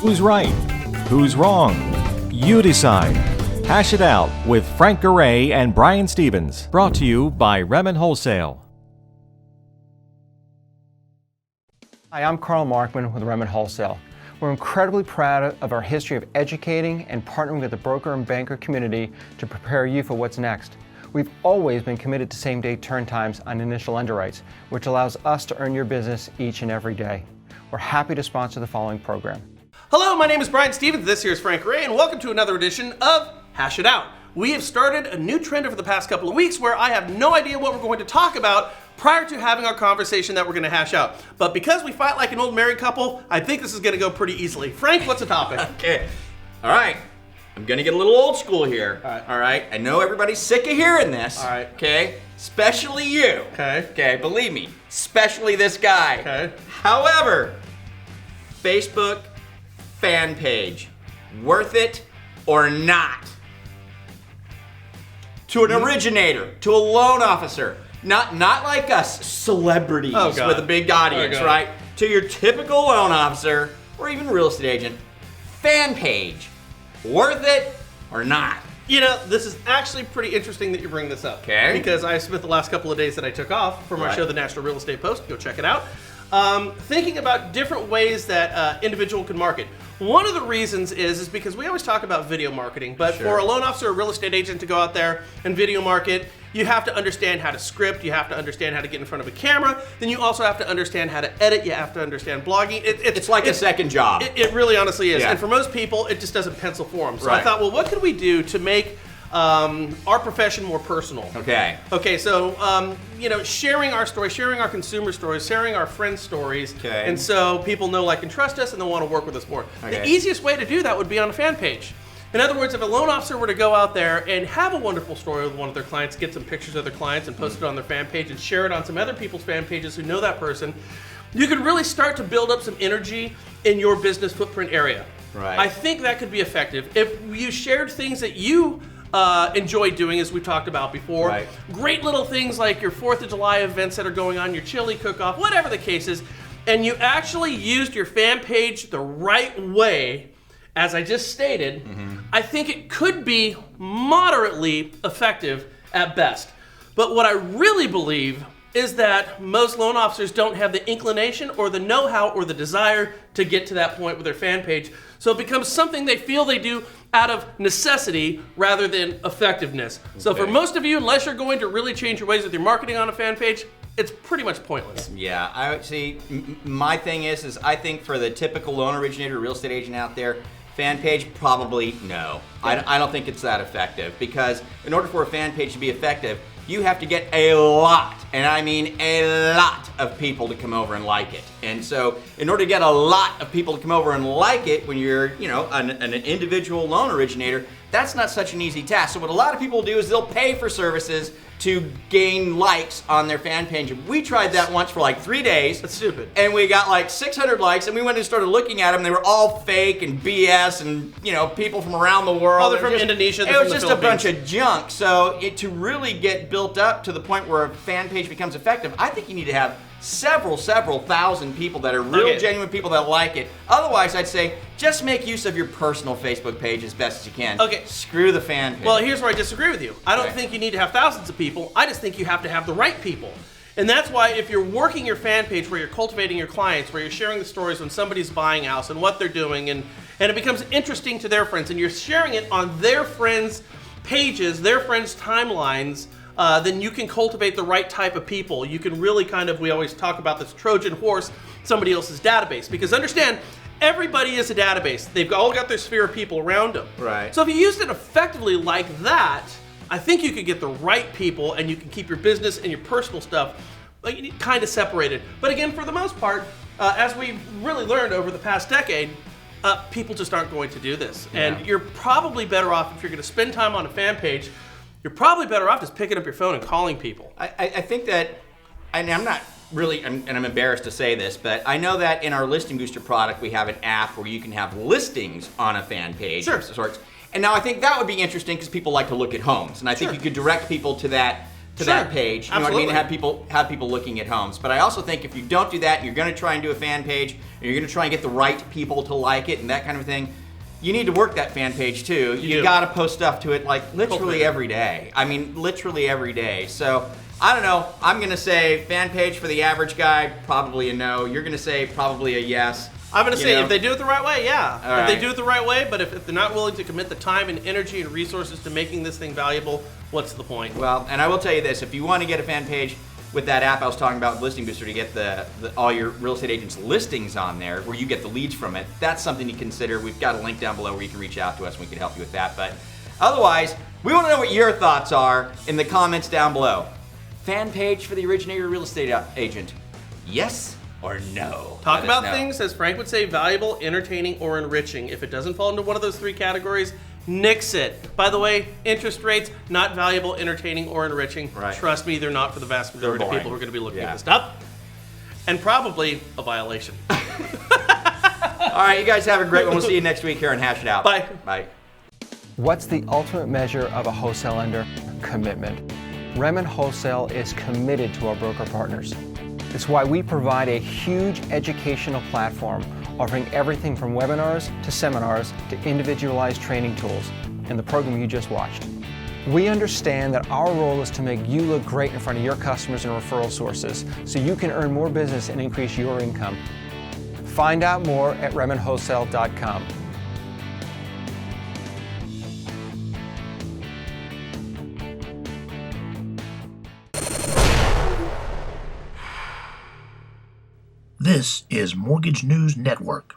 Who's right? Who's wrong? You decide. Hash it out with Frank Garay and Brian Stevens. Brought to you by Remen Wholesale. Hi, I'm Carl Markman with Remen Wholesale. We're incredibly proud of our history of educating and partnering with the broker and banker community to prepare you for what's next. We've always been committed to same-day turn times on initial underwrites, which allows us to earn your business each and every day. We're happy to sponsor the following program. Hello, my name is Brian Stevens. This here is Frank Ray, and welcome to another edition of Hash It Out. We have started a new trend over the past couple of weeks where I have no idea what we're going to talk about prior to having our conversation that we're going to hash out. But because we fight like an old married couple, I think this is going to go pretty easily. Frank, what's the topic? Okay. All right. I'm going to get a little old school here. All right. I know everybody's sick of hearing this. All right. Okay. Especially you. Okay. Okay. Believe me. Especially this guy. Okay. However, Facebook fan page, worth it or not? To an originator, to a loan officer, not like us celebrities with a big audience, right? To your typical loan officer or even real estate agent, fan page, worth it or not? You know, this is actually pretty interesting that you bring this up. Okay. Because I spent the last couple of days that I took off from our show, The National Real Estate Post. Go check it out. Thinking about different ways that individual can market. One of the reasons is because we always talk about video marketing, but for a loan officer or real estate agent to go out there and video market, you have to understand how to script, you have to understand how to get in front of a camera, then you also have to understand how to edit, you have to understand blogging. It's like a second job. It really honestly is. Yeah. And for most people, it just doesn't pencil for them. So I Right. thought, well, what could we do to make our profession more personal? Okay. Okay, so sharing our stories, sharing our consumer stories, sharing our friends' stories, Okay. and so people know, like, and trust us, and they'll want to work with us more. Okay. The easiest way to do that would be on a fan page. In other words, if a loan officer were to go out there and have a wonderful story with one of their clients, get some pictures of their clients and post it on their fan page and share it on some other people's fan pages who know that person, you could really start to build up some energy in your business footprint area. Right. I think that could be effective. If you shared things that you enjoy doing, as we talked about before. Right. Great little things like your 4th of July events that are going on, your chili cook-off, whatever the case is, and you actually used your fan page the right way, as I just stated, I think it could be moderately effective at best. But what I really believe is that most loan officers don't have the inclination or the know-how or the desire to get to that point with their fan page. So it becomes something they feel they do out of necessity rather than effectiveness. So for most of you, unless you're going to really change your ways with your marketing on a fan page, it's pretty much pointless. Yeah, I would see. My thing is I think for the typical loan originator, real estate agent out there, fan page, probably no. I don't think it's that effective, because in order for a fan page to be effective, you have to get a lot, and I mean a lot, of people to come over and like it. And so in order to get a lot of people to come over and like it when you're, an individual loan originator, that's not such an easy task. So what a lot of people do is they'll pay for services to gain likes on their fan page. We tried that once for like 3 days. That's stupid. And we got like 600 likes, and we went and started looking at them. They were all fake and BS, and people from around the world. Oh, they're from Indonesia. It was just a bunch of junk. So to really get built up to the point where a fan page becomes effective, I think you need to have several thousand people that are real, genuine people that like it. Otherwise, I'd say just make use of your personal Facebook page as best as you can. Okay. Screw the fan page. Well, here's where I disagree with you. I don't Okay. think you need to have thousands of people. I just think you have to have the right people. And that's why if you're working your fan page where you're cultivating your clients, where you're sharing the stories when somebody's buying a house and what they're doing, and it becomes interesting to their friends, and you're sharing it on their friends' pages, their friends' timelines, then you can cultivate the right type of people. You can really we always talk about this Trojan horse, somebody else's database. Because understand, everybody is a database. They've all got their sphere of people around them. Right. So if you used it effectively like that, I think you could get the right people, and you can keep your business and your personal stuff kind of separated. But again, for the most part, as we've really learned over the past decade, people just aren't going to do this. Yeah. And you're probably better off, if you're going to spend time on a fan page, you're probably better off just picking up your phone and calling people. I think that, and I'm not really, and I'm embarrassed to say this, but I know that in our Listing Booster product, we have an app where you can have listings on a fan page Sure. of sorts. And now I think that would be interesting because people like to look at homes, and I think Sure. you could direct people to that to Sure. that page. You know what I mean? Absolutely. And have people looking at homes. But I also think if you don't do that, and you're going to try and do a fan page, and you're going to try and get the right people to like it and that kind of thing, you need to work that fan page too. You do. got to post stuff to it like literally Cultivate it. every day. I mean, literally every day. So I don't know. I'm going to say fan page for the average guy, probably a no. You're going to say probably a yes. I'm going to You say know? if they do it the right way, yeah. All If they right. do it the right way, but if they're not willing to commit the time and energy and resources to making this thing valuable, what's the point? Well, and I will tell you this: if you want to get a fan page with that app I was talking about, Listing Booster, to get the all your real estate agents' listings on there, where you get the leads from it, that's something to consider. We've got a link down below where you can reach out to us and we can help you with that. But otherwise, we want to know what your thoughts are in the comments down below. Fan page for the originator real estate agent, yes or no? Talk Let us about know. things, as Frank would say, valuable, entertaining, or enriching. If it doesn't fall into one of those three categories, nix it. By the way, interest rates, not valuable, entertaining, or enriching. Right. Trust me, they're not for the vast majority of boring. people who are going to be looking Yeah. at this stuff. And probably a violation. All right, you guys have a great one. We'll see you next week here on Hash It Out. Bye. Bye. What's the ultimate measure of a wholesale lender? Commitment. Remen Wholesale is committed to our broker partners. It's why we provide a huge educational platform offering everything from webinars to seminars to individualized training tools in the program you just watched. We understand that our role is to make you look great in front of your customers and referral sources so you can earn more business and increase your income. Find out more at RemenWholesale.com. This is Mortgage News Network.